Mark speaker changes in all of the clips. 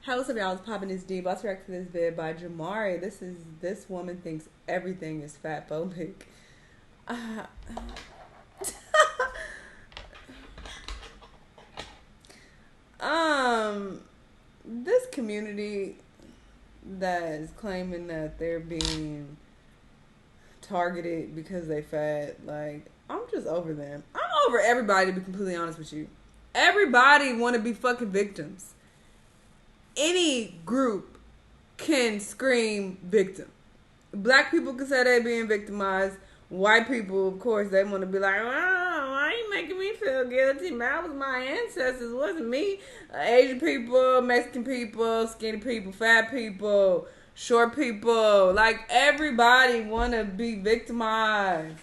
Speaker 1: How what's up, y'all? It's popping this deep. Let's react to this vid by Jamari. This woman thinks everything is fatphobic. Uh, this community that is claiming that they're being targeted because they fat, like, I'm just over them. I'm over everybody, to be completely honest with you. Everybody want to be fucking victims. Any group can scream victim. Black people can say they're being victimized. White people, of course, they want to be like, oh, why are you making me feel guilty? That was my ancestors, it wasn't me. Asian people, Mexican people, skinny people, fat people, short people. Like, everybody want to be victimized.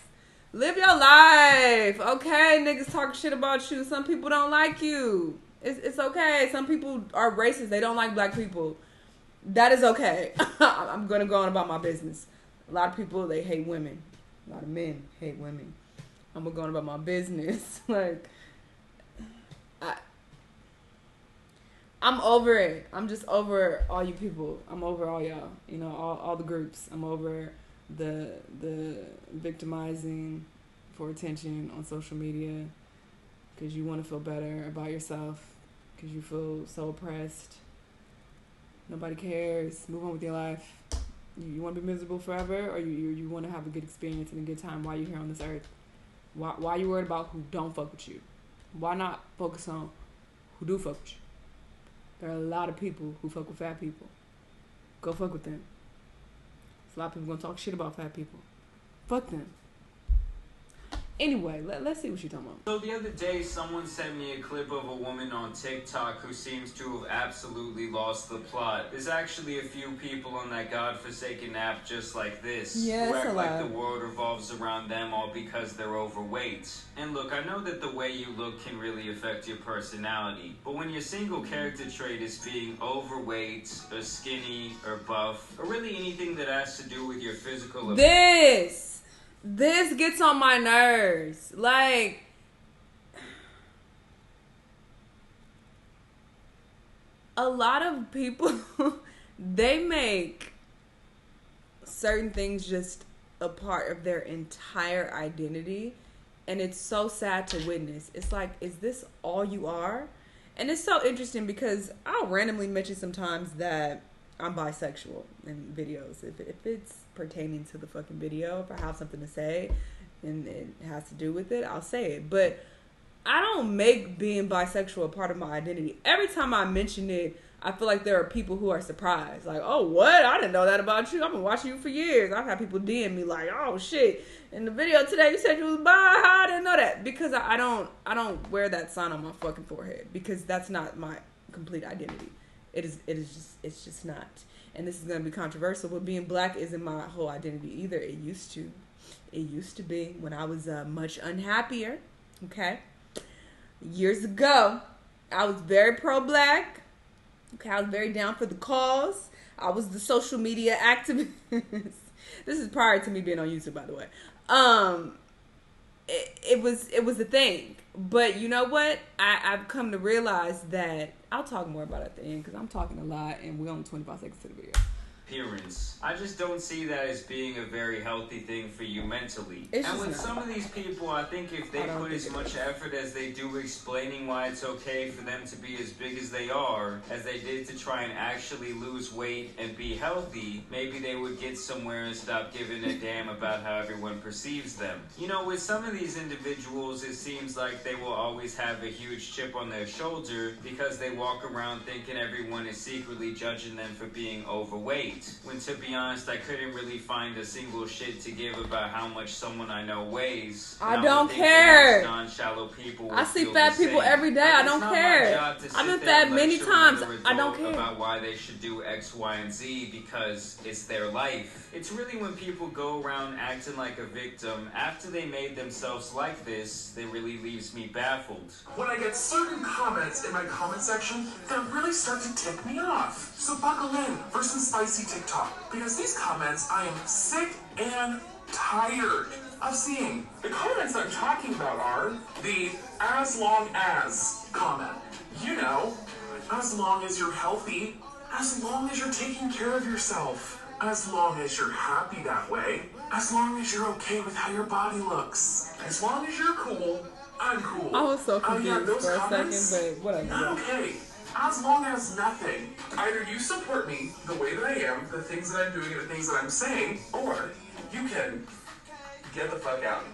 Speaker 1: Live your life, okay? Niggas talking shit about you. Some people don't like you. It's okay. Some people are racist. They don't like black people. That is okay. I'm going to go on about my business. A lot of people, they hate women. A lot of men hate women. I'm going to go on about my business. Like, I'm over it. I'm just over all you people. I'm over all y'all. You know, all the groups. I'm over the victimizing for attention on social media because you want to feel better about yourself, because you feel so oppressed. Nobody cares. Move on with your life. You want to be miserable forever, or you want to have a good experience and a good time while you're here on this earth? Why are you worried about who don't fuck with you? Why not focus on who do fuck with you? There are a lot of people who fuck with fat people. Go fuck with them. There's a lot of people gonna talk shit about fat people. Fuck them. Anyway, let's see what she's talking about.
Speaker 2: So the other day, someone sent me a clip of a woman on TikTok who seems to have absolutely lost the plot. There's actually a few people on that godforsaken app just like this, who act like the world revolves around them all because they're overweight. And look, I know that the way you look can really affect your personality, but when your single character trait is being overweight, or skinny, or buff, or really anything that has to do with your physical appearance,
Speaker 1: This gets on my nerves. Like, a lot of people, they make certain things just a part of their entire identity. And it's so sad to witness. It's like, is this all you are? And it's so interesting because I'll randomly mention sometimes that I'm bisexual in videos. If it's pertaining to the fucking video, if I have something to say and it has to do with it, I'll say it. But I don't make being bisexual a part of my identity. Every time I mention it, I feel like there are people who are surprised. Like, oh, what? I didn't know that about you. I've been watching you for years. I've had people DM me like, oh, shit. In the video today, you said you was bi. I didn't know that. Because I don't wear that sign on my fucking forehead. Because that's not my complete identity. It's just not. And this is going to be controversial, but being black isn't my whole identity either. It used to be when I was much unhappier. Okay. Years ago, I was very pro-black. Okay. I was very down for the cause. I was the social media activist. This is prior to me being on YouTube, by the way. It was a thing. But you know what? I've come to realize that I'll talk more about it at the end because I'm talking a lot and we're only 25 seconds to the video.
Speaker 2: Appearance. I just don't see that as being a very healthy thing for you mentally. And with some of these people, I think if they put as much effort as they do explaining why it's okay for them to be as big as they are, as they did to try and actually lose weight and be healthy, maybe they would get somewhere and stop giving a damn about how everyone perceives them. You know, with some of these individuals, it seems like they will always have a huge chip on their shoulder because they walk around thinking everyone is secretly judging them for being overweight. When, to be honest, I couldn't really find a single shit to give about how much someone I know weighs.
Speaker 1: I don't care.
Speaker 2: Non-shallow people
Speaker 1: I see fat people every day. I don't care. I've been fat many times. I don't care
Speaker 2: about why they should do X, Y, and Z because it's their life. It's really when people go around acting like a victim after they made themselves like this that really leaves me baffled.
Speaker 3: When I get certain comments in my comment section that really start to tick me off. So buckle in for some spicy TikTok, because these comments I am sick and tired of seeing. The comments I'm talking about are the as long as comment. You know, As long as you're healthy, as long as you're taking care of yourself, as long as you're happy that way, as long as you're okay with how your body looks, as long as you're cool, I'm cool.
Speaker 1: I was so confused
Speaker 3: those
Speaker 1: for a
Speaker 3: comments,
Speaker 1: second, but whatever.
Speaker 3: not okay. As long as nothing. Either you support me the way that I am, the things that I'm doing, and the things that I'm saying, or you can get the fuck out.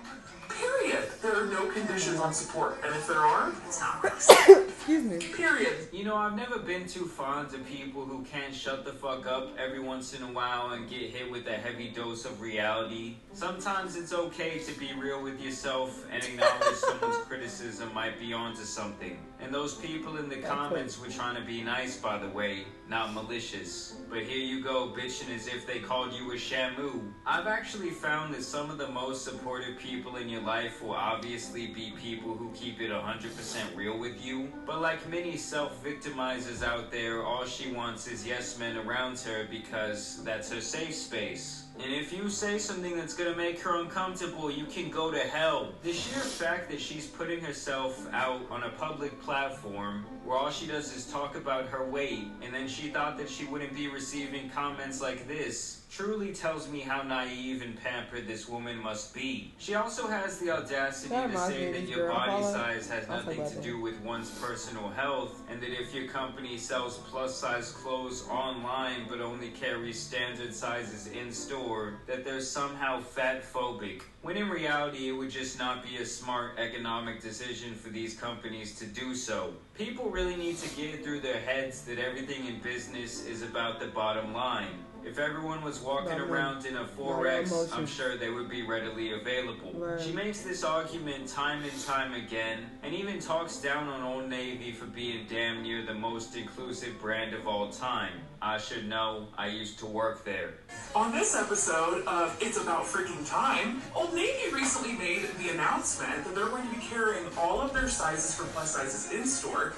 Speaker 3: Period. There are no conditions on support, and if there are, it's not nice.
Speaker 1: Excuse me.
Speaker 3: Period.
Speaker 2: You know, I've never been too fond of people who can't shut the fuck up every once in a while and get hit with a heavy dose of reality. Sometimes it's okay to be real with yourself and acknowledge someone's criticism might be onto something. And those people in the comments were trying to be nice, by the way, not malicious. But here you go, bitching as if they called you a shamu. I've actually found that some of the most supportive people in your life will obviously be people who keep it 100% real with you. But like many self-victimizers out there, all she wants is yes men around her because that's her safe space. And if you say something that's gonna make her uncomfortable, you can go to hell. The sheer fact that she's putting herself out on a public platform where all she does is talk about her weight, and then she thought that she wouldn't be receiving comments like this, truly tells me how naive and pampered this woman must be. She also has the audacity to say that your body size has nothing to do with one's personal health, and that if your company sells plus-size clothes online but only carries standard sizes in-store, that they're somehow fat-phobic. When in reality, it would just not be a smart economic decision for these companies to do so. People really need to get it through their heads that everything in business is about the bottom line. If everyone was walking around in a 4X, I'm sure they would be readily available. Right. She makes this argument time and time again, and even talks down on Old Navy for being damn near the most inclusive brand of all time. I should know, I used to work there.
Speaker 3: On this episode of It's About Freaking Time, Old Navy recently made the announcement that they're going to be carrying all of their sizes for plus sizes in-store,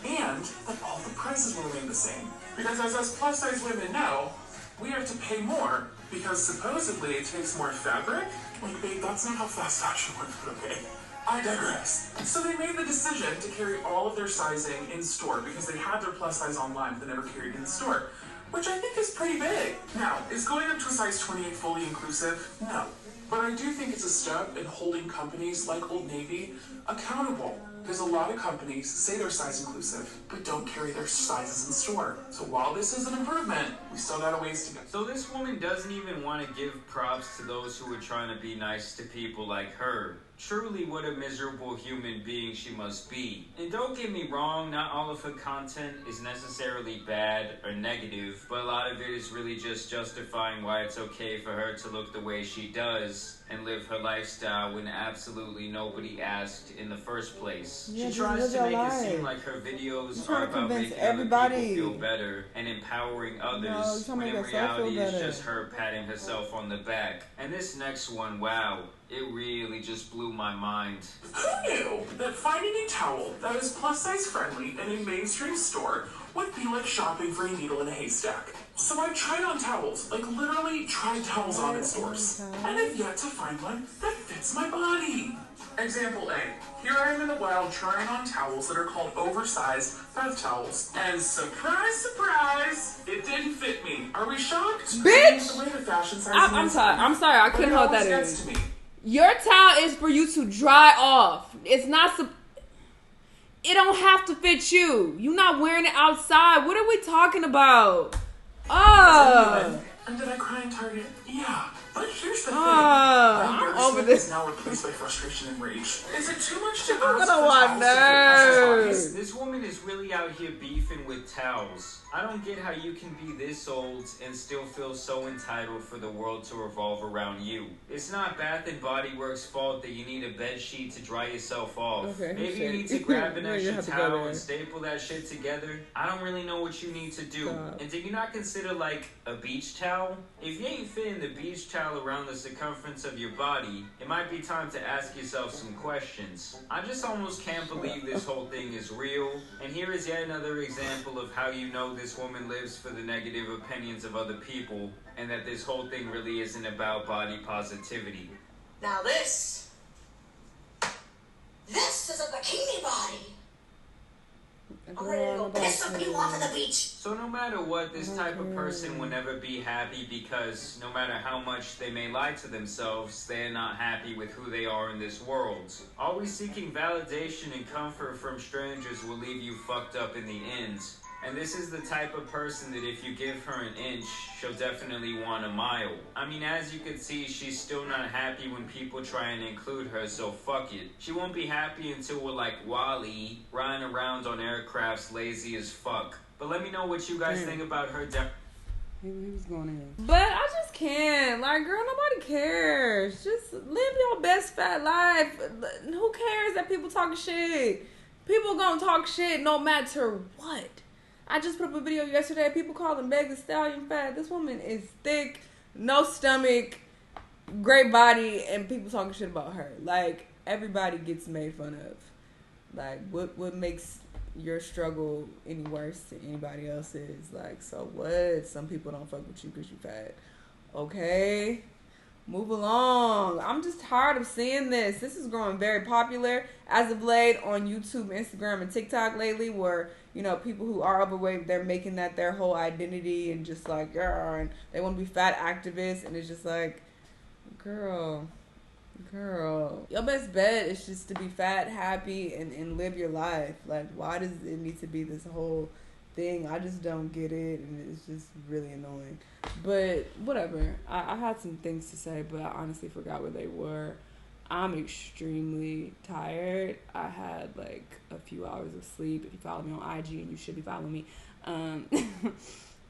Speaker 3: and that all the prices will remain the same. Because as us plus size women know, we have to pay more because supposedly it takes more fabric. Like, babe, that's not how fast fashion works, but okay. I digress. So they made the decision to carry all of their sizing in store because they had their plus size online, but they never carried it in the store, which I think is pretty big. Now, is going up to a size 28 fully inclusive? No. But I do think it's a step in holding companies like Old Navy accountable. Because a lot of companies say they're size inclusive, but don't carry their sizes in store. So while this is an improvement, we still got a ways to go.
Speaker 2: So this woman doesn't even want to give props to those who are trying to be nice to people like her. Truly, what a miserable human being she must be. And don't get me wrong, not all of her content is necessarily bad or negative, but a lot of it is really just justifying why it's okay for her to look the way she does and live her lifestyle when absolutely nobody asked in the first place.
Speaker 1: Yeah,
Speaker 2: she tries to make it seem like her videos are about making
Speaker 1: everybody
Speaker 2: other people feel better and empowering others, when in reality it's just her patting herself on the back. And this next one, wow, it really just blew my mind.
Speaker 3: Who knew that finding a towel that is plus size friendly in a mainstream store would be like shopping for a needle in a haystack? So I've tried on towels, like literally tried towels on in stores, and I've yet to find one that fits my body. Example A. Here I am in the wild trying on towels that are called oversized bath towels. And surprise, surprise, it didn't fit me. Are we shocked?
Speaker 1: Bitch!
Speaker 3: The way the fashion
Speaker 1: I'm sorry, I couldn't hold that in. Your towel is for you to dry off. It's not it don't have to fit you. You're not wearing it outside. What are we talking about?
Speaker 3: And did I cry in Target? Yeah. But here's the thing.
Speaker 1: I'm over this.
Speaker 3: Is now replaced by frustration and rage. Is it too much to ask
Speaker 1: for towels?
Speaker 2: This woman is really out here beefing with towels. I don't get how you can be this old and still feel so entitled for the world to revolve around you. It's not Bath and Body Works' fault that you need a bed sheet to dry yourself off.
Speaker 1: Okay,
Speaker 2: maybe you need to grab an extra towel and staple that shit together. I don't really know what you need to do. And do you not consider like a beach towel? If you ain't fitting the beach towel around the circumference of your body, it might be time to ask yourself some questions. I just almost can't believe this whole thing is real. And here is yet another example of how you know this woman lives for the negative opinions of other people, and that this whole thing really isn't about body positivity.
Speaker 4: Now this is a bikini body.
Speaker 2: I'm ready to go piss some people off at the beach. So no matter what, this type of person will never be happy because no matter how much they may lie to themselves, they're not happy with who they are in this world. Always seeking validation and comfort from strangers will leave you fucked up in the end. And this is the type of person that if you give her an inch, she'll definitely want a mile. I mean, as you can see, she's still not happy when people try and include her, so fuck it. She won't be happy until we're like Wall-E, riding around on aircrafts lazy as fuck. But let me know what you guys think about her.
Speaker 1: He was going in. But I just can't. Like, girl, nobody cares. Just live your best fat life. Who cares that people talking shit? People gonna talk shit no matter what. I just put up a video yesterday. People calling Meg Thee Stallion fat. This woman is thick, no stomach, great body, and people talking shit about her. Like, everybody gets made fun of. Like, what makes your struggle any worse than anybody else's? Like, so what? Some people don't fuck with you because you fat. Okay? Move along. I'm just tired of seeing this. This is growing very popular as of late on YouTube, Instagram, and TikTok lately, where, you know, people who are overweight, they're making that their whole identity and just like, and they want to be fat activists, and it's just like, girl, your best bet is just to be fat, happy, and live your life. Like, why does it need to be this whole thing? I just don't get it, and it's just really annoying. But whatever. I had some things to say, but I honestly forgot where they were. I'm extremely tired. I had like a few hours of sleep. If you follow me on IG, and you should be following me,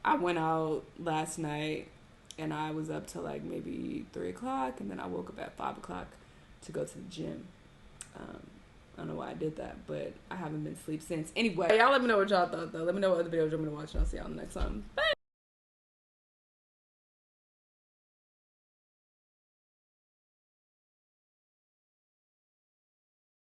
Speaker 1: I went out last night and I was up till like maybe 3 o'clock, and then I woke up at 5 o'clock to go to the gym. I don't know why I did that, but I haven't been asleep since. Anyway, y'all let me know what y'all thought, though. Let me know what other videos you want me to watch, and I'll see y'all in the next one. Bye!